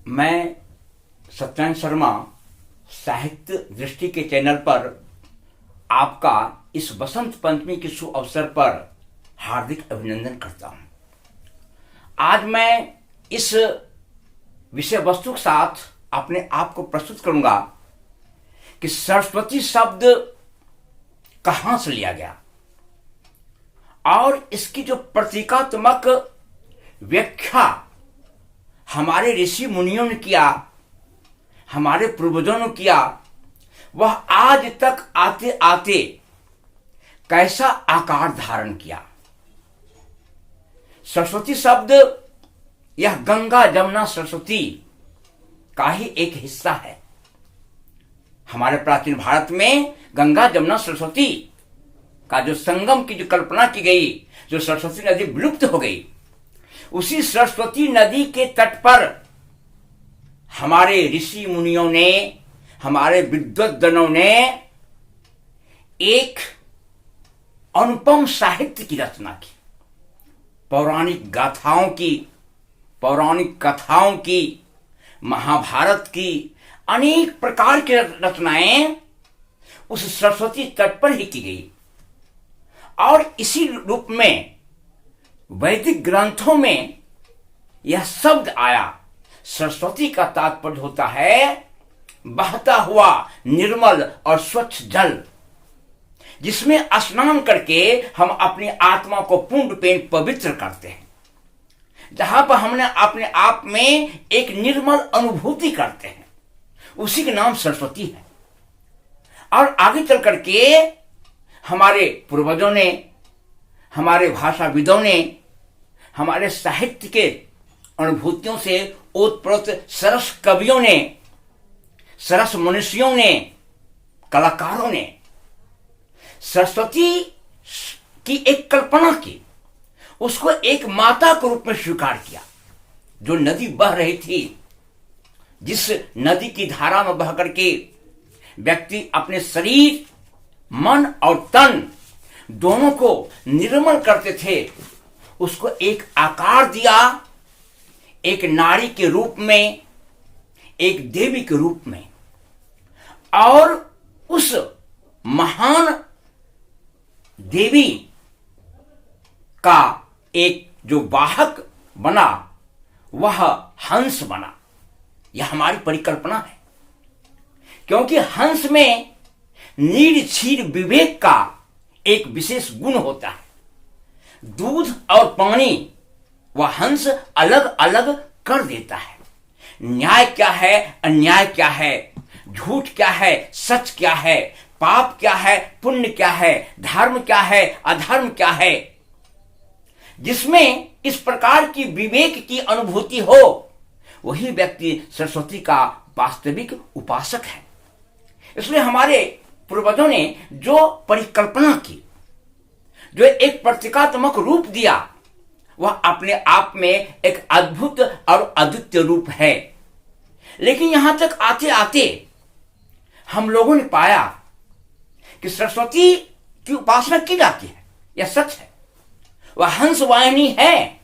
मैं सत्यनारायण शर्मा साहित्य दृष्टि के चैनल पर आपका इस बसंत पंचमी के शुभ अवसर पर हार्दिक अभिनंदन करता हूं। आज मैं इस विषय वस्तु के साथ अपने आप को प्रस्तुत करूंगा कि सरस्वती शब्द कहां से लिया गया और इसकी जो प्रतीकात्मक व्याख्या हमारे ऋषि मुनियों ने किया, हमारे पूर्वजों ने किया, वह आज तक आते आते कैसा आकार धारण किया। सरस्वती शब्द यह गंगा जमुना सरस्वती का ही एक हिस्सा है। हमारे प्राचीन भारत में गंगा जमुना सरस्वती का जो संगम की जो कल्पना की गई, जो सरस्वती नदी विलुप्त हो गई, उसी सरस्वती नदी के तट पर हमारे ऋषि मुनियों ने, हमारे विद्वद्जनों ने एक अनुपम साहित्य की रचना की। पौराणिक गाथाओं की, पौराणिक कथाओं की, महाभारत की अनेक प्रकार की रचनाएं उस सरस्वती तट पर ही की गई और इसी रूप में वैदिक ग्रंथों में यह शब्द आया। सरस्वती का तात्पर्य होता है बहता हुआ निर्मल और स्वच्छ जल, जिसमें स्नान करके हम अपनी आत्मा को पूर्णपेण पवित्र करते हैं, जहां पर हमने अपने आप में एक निर्मल अनुभूति करते हैं, उसी का नाम सरस्वती है। और आगे चल करके हमारे पूर्वजों ने, हमारे भाषाविदों ने, हमारे साहित्य के अनुभूतियों से ओतप्रोत सरस कवियों ने, सरस मनुष्यों ने, कलाकारों ने सरस्वती की एक कल्पना की, उसको एक माता के रूप में स्वीकार किया। जो नदी बह रही थी, जिस नदी की धारा में बह करके व्यक्ति अपने शरीर, मन और तन दोनों को निर्मल करते थे, उसको एक आकार दिया, एक नारी के रूप में, एक देवी के रूप में, और उस महान देवी का एक जो वाहक बना वह हंस बना। यह हमारी परिकल्पना है, क्योंकि हंस में नीर क्षीर विवेक का एक विशेष गुण होता है। दूध और पानी वह हंस अलग अलग कर देता है। न्याय क्या है, अन्याय क्या है, झूठ क्या है, सच क्या है, पाप क्या है, पुण्य क्या है, धर्म क्या है, अधर्म क्या है। जिसमें इस प्रकार की विवेक की अनुभूति हो, वही व्यक्ति सरस्वती का वास्तविक उपासक है। इसलिए हमारे पूर्वजों ने जो परिकल्पना की, जो एक प्रतीकात्मक रूप दिया, वह अपने आप में एक अद्भुत और अद्वितीय रूप है। लेकिन यहां तक आते आते हम लोगों ने पाया कि सरस्वती की उपासना की जाती है, यह सच है। वह हंस वाहिनी है,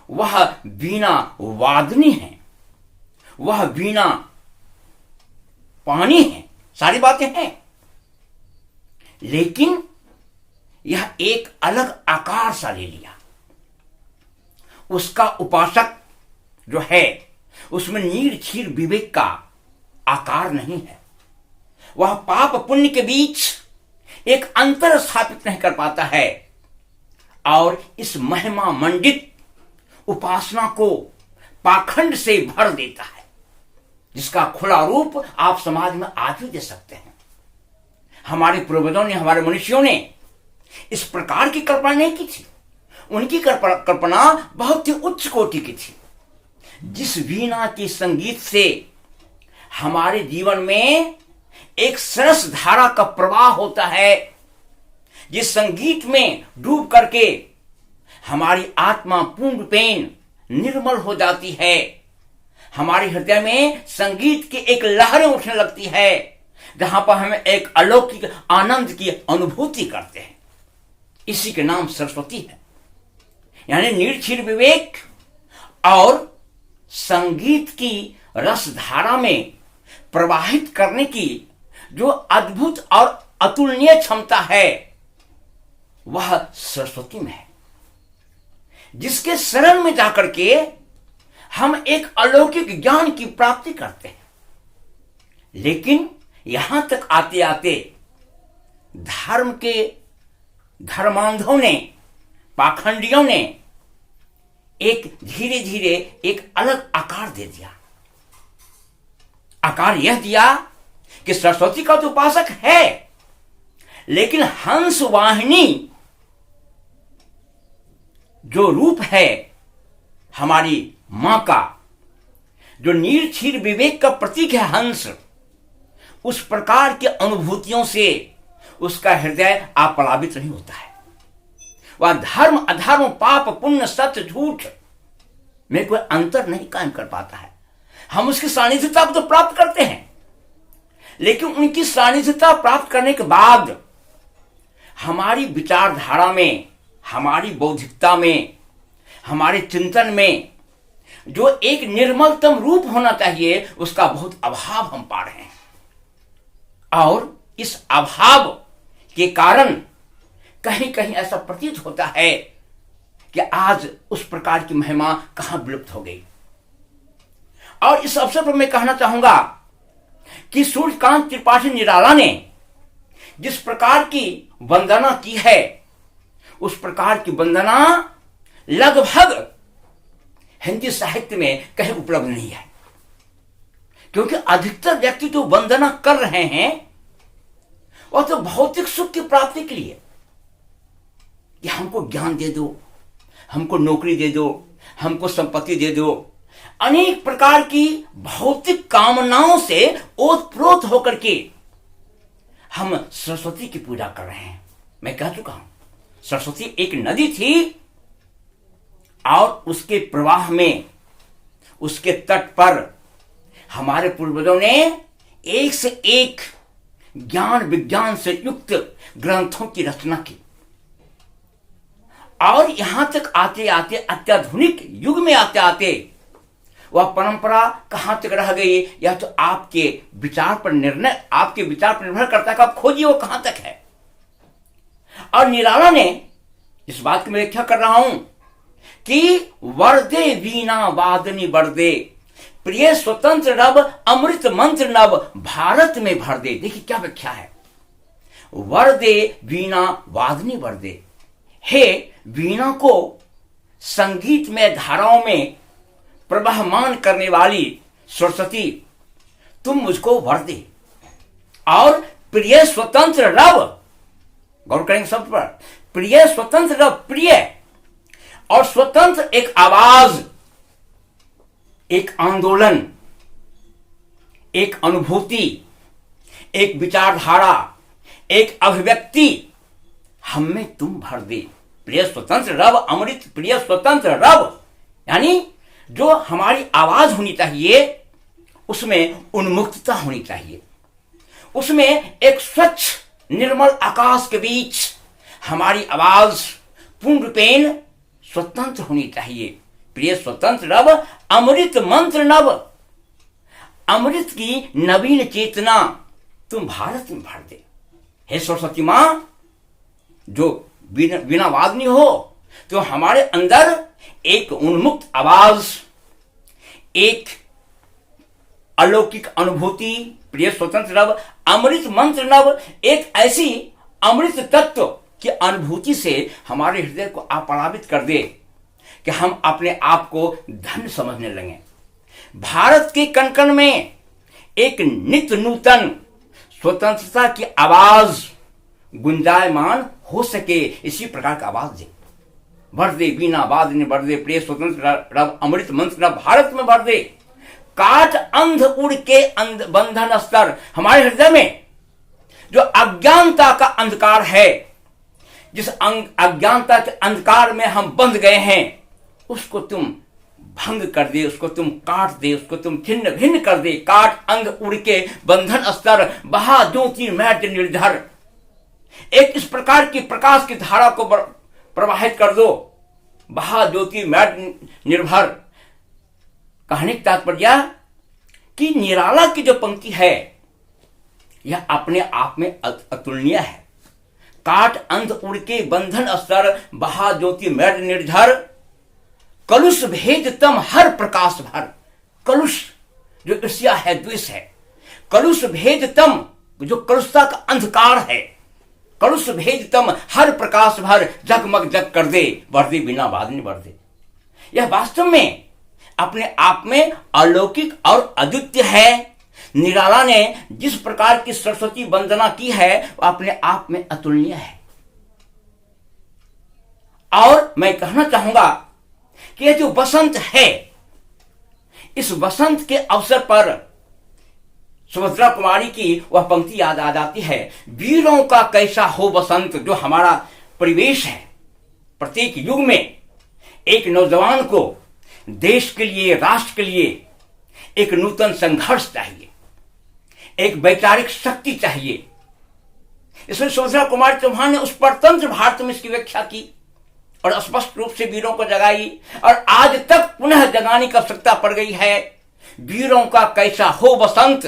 वह वीणा वादनी है, वह वीणा पानी है, सारी बातें हैं। लेकिन यह एक अलग आकार सा ले लिया। उसका उपासक जो है, उसमें नीर क्षीर विवेक का आकार नहीं है। वह पाप पुण्य के बीच एक अंतर स्थापित नहीं कर पाता है और इस महिमा मंडित उपासना को पाखंड से भर देता है, जिसका खुला रूप आप समाज में आज भी दे सकते हैं। हमारे पूर्वजों ने, हमारे मनुष्यों ने इस प्रकार की कल्पना नहीं की थी। उनकी कल्पना बहुत ही उच्च कोटि की थी। जिस वीणा के संगीत से हमारे जीवन में एक सरस धारा का प्रवाह होता है, जिस संगीत में डूब करके हमारी आत्मा पूर्णपेण निर्मल हो जाती है, हमारे हृदय में संगीत की एक लहरें उठने लगती है, जहां पर हम एक अलौकिक आनंद की अनुभूति करते हैं, इसी के नाम सरस्वती है। यानी नीर क्षीर विवेक और संगीत की रसधारा में प्रवाहित करने की जो अद्भुत और अतुलनीय क्षमता है वह सरस्वती में है, जिसके शरण में जाकर के हम एक अलौकिक ज्ञान की प्राप्ति करते हैं। लेकिन यहां तक आते आते धर्म के धर्मांधों ने, पाखंडियों ने एक धीरे धीरे एक अलग आकार दे दिया। आकार यह दिया कि सरस्वती का तो उपासक है, लेकिन हंस वाहिनी जो रूप है हमारी मां का, जो नीर क्षीर विवेक का प्रतीक है हंस, उस प्रकार की अनुभूतियों से उसका हृदय आप्लावित नहीं होता है। वह धर्म अधर्म, पाप पुण्य, सत्य झूठ में कोई अंतर नहीं कायम कर पाता है। हम उसकी सानिध्यता को तो प्राप्त करते हैं, लेकिन उनकी सानिध्यता प्राप्त करने के बाद हमारी विचारधारा में, हमारी बौद्धिकता में, हमारे चिंतन में जो एक निर्मलतम रूप होना चाहिए उसका बहुत अभाव हम पा रहे हैं। और इस अभाव के कारण कहीं कहीं ऐसा प्रतीत होता है कि आज उस प्रकार की महिमा कहां विलुप्त हो गई। और इस अवसर पर मैं कहना चाहूंगा कि सूर्यकांत त्रिपाठी निराला ने जिस प्रकार की वंदना की है, उस प्रकार की वंदना लगभग हिंदी साहित्य में कहीं उपलब्ध नहीं है। क्योंकि अधिकतर व्यक्ति जो वंदना कर रहे हैं वह तो भौतिक सुख की प्राप्ति के लिए, कि हमको ज्ञान दे दो, हमको नौकरी दे दो, हमको संपत्ति दे दो, अनेक प्रकार की भौतिक कामनाओं से ओतप्रोत होकर के हम सरस्वती की पूजा कर रहे हैं। मैं कह चुका हूं, सरस्वती एक नदी थी और उसके प्रवाह में, उसके तट पर हमारे पूर्वजों ने एक से एक ज्ञान विज्ञान से युक्त ग्रंथों की रचना की। और यहां तक आते आते, अत्याधुनिक युग में आते आते वह परंपरा कहां तक रह गई, यह तो आपके विचार पर निर्भर करता है कि आप खोजिए वो कहां तक है। और निराला ने इस बात की मैं व्याख्या कर रहा हूं कि वरदे वीणा वादनी वरदे, प्रिय स्वतंत्र रब अमृत मंत्र नव भारत में भर दे। देखिए क्या व्याख्या है, वरदे वीणा वादनी वरदे, हे वीणा को संगीत में धाराओं में प्रवहमान करने वाली सरस्वती, तुम मुझको वर दे। और प्रिय स्वतंत्र रव, गौर करेंगे शब्द पर, प्रिय स्वतंत्र रव, प्रिय और स्वतंत्र एक आवाज, एक आंदोलन, एक अनुभूति, एक विचारधारा, एक अभिव्यक्ति हम में तुम भर दे। प्रिय स्वतंत्र रव अमृत, प्रिय स्वतंत्र रव, यानी जो हमारी आवाज होनी चाहिए उसमें उन्मुक्तता होनी चाहिए, उसमें एक स्वच्छ निर्मल आकाश के बीच हमारी आवाज पूर्ण रूपेण स्वतंत्र होनी चाहिए। प्रिय स्वतंत्र रव अमृत मंत्र नव, अमृत की नवीन चेतना तुम भारत में भर दे। हे सरस्वती मां, जो बिना वादनी हो तो हमारे अंदर एक उन्मुक्त आवाज, एक अलौकिक अनुभूति, प्रिय स्वतंत्र रव अमृत मंत्र नव, एक ऐसी अमृत तत्व की अनुभूति से हमारे हृदय को आप्लावित कर दे कि हम अपने आप को धन्य समझने लगे। भारत के कण कण में एक नित्य नूतन स्वतंत्रता की आवाज गुंजायमान हो सके, इसी प्रकार का आवाज दे। भर दे वीणा वादनी भर दे, प्रिय स्वतंत्र रव अमृत मंत्र नव भारत में भर दे। काट अंध उड़ के बंधन स्तर, हमारे हृदय में जो अज्ञानता का अंधकार है, जिस अज्ञानता के अंधकार में हम बंध गए हैं, उसको तुम भंग कर दे, उसको तुम काट दे, उसको तुम छिन्न भिन्न कर दे। काट अंग उड़ के बंधन स्तर, बहा ज्योति मैट निर्धर। एक इस प्रकार की प्रकाश की धारा को प्रवाहित कर दो, बहा ज्योति मैट निर्भर। कहने का तात्पर्य कि निराला की जो पंक्ति है यह अपने आप में अतुलनीय है। काट अंध उड़ के बंधन अस्तर, बहा ज्योति मृद निर्धर, कलुष भेद तम हर प्रकाश भर। कलुष जो ईर्ष्या है, द्वेष है, कलुष भेद तम जो कलुषता का अंधकार है, कलुष भेद तम हर प्रकाश भर, जगमग जग कर दे, बढ़ दे बिना बादल बढ़ दे। यह वास्तव में अपने आप में अलौकिक और अद्वितीय है। निराला ने जिस प्रकार की सरस्वती वंदना की है वह अपने आप में अतुलनीय है। और मैं कहना चाहूंगा कि यह जो बसंत है, इस बसंत के अवसर पर सुभद्रा कुमारी की वह पंक्ति याद आ जाती है, वीरों का कैसा हो बसंत। जो हमारा परिवेश है, प्रत्येक युग में एक नौजवान को देश के लिए, राष्ट्र के लिए एक नूतन संघर्ष चाहिए, एक वैचारिक शक्ति चाहिए। इसलिए सुभद्रा कुमारी चौहान ने उस परतंत्र भारत में इसकी व्याख्या की और स्पष्ट रूप से वीरों को जगाई, और आज तक पुनः जगाने की आवश्यकता पड़ गई है। वीरों का कैसा हो बसंत,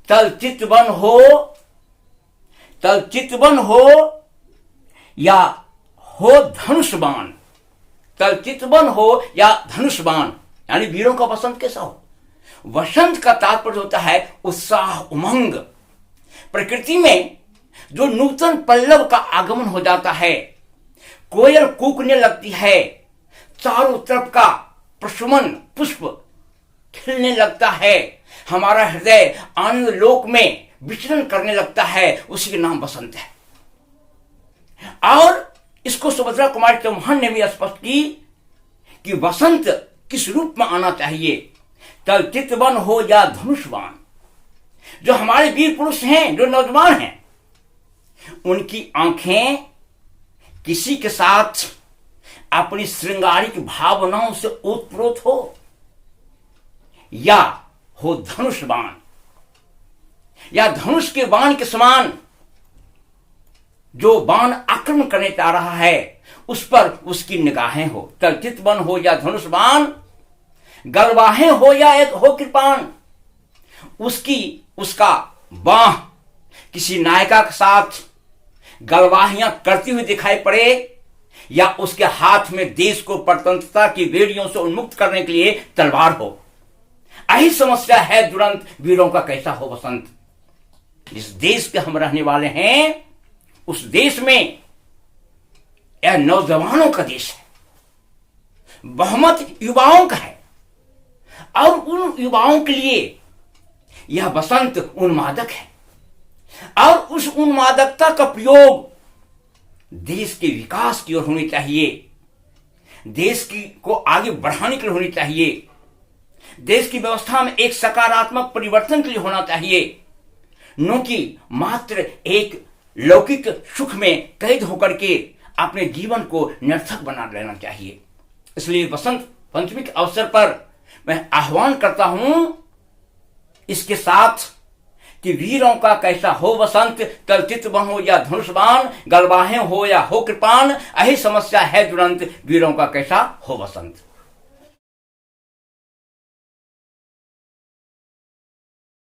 तल चितवन हो या हो धनुषबाण, तल चितवन हो या धनुषबाण, यानी वीरों का बसंत कैसा हो। वसंत का तात्पर्य होता है उत्साह, उमंग। प्रकृति में जो नूतन पल्लव का आगमन हो जाता है, कोयल कूकने लगती है, चारों तरफ का प्रशमन पुष्प खिलने लगता है, हमारा हृदय आनंद लोक में विचरण करने लगता है, उसी के नाम बसंत है। और इसको सुभद्रा कुमारी चौहान ने भी स्पष्ट की कि बसंत किस रूप में आना चाहिए, तल चितवन हो या धनुषबाण। जो हमारे वीर पुरुष हैं, जो नौजवान हैं, उनकी आंखें किसी के साथ अपनी श्रृंगारिक भावनाओं से ओतप्रोत हो, या हो धनुषबाण, या धनुष के बाण के समान जो बाण आक्रमण करने जा रहा है उस पर उसकी निगाहें हो। तल चितवन हो या धनुषबाण, गलवाहें हो या एक हो कृपाण। उसका बाह किसी नायिका के साथ गलवाहियां करती हुई दिखाई पड़े, या उसके हाथ में देश को परतंत्रता की बेड़ियों से उन्मुक्त करने के लिए तलवार हो। यही समस्या है दुरंत, वीरों का कैसा हो बसंत। जिस देश के हम रहने वाले हैं, उस देश में यह नौजवानों का देश है, बहुमत युवाओं का है, और उन युवाओं के लिए यह बसंत उन्मादक है। और उस उन्मादकता का प्रयोग देश के विकास की ओर होनी चाहिए, देश को आगे बढ़ाने के लिए होनी चाहिए, देश की व्यवस्था में एक सकारात्मक परिवर्तन के लिए होना चाहिए, न कि मात्र एक लौकिक सुख में कैद होकर के अपने जीवन को निरर्थक बना लेना चाहिए। इसलिए बसंत पंचमी के अवसर पर मैं आह्वान करता हूं इसके साथ कि वीरों का कैसा हो बसंत, तल चितवन हो या धनुषबाण, गलवाहें हो या हो कृपाण। यही समस्या है दुरंत, वीरों का कैसा हो बसंत।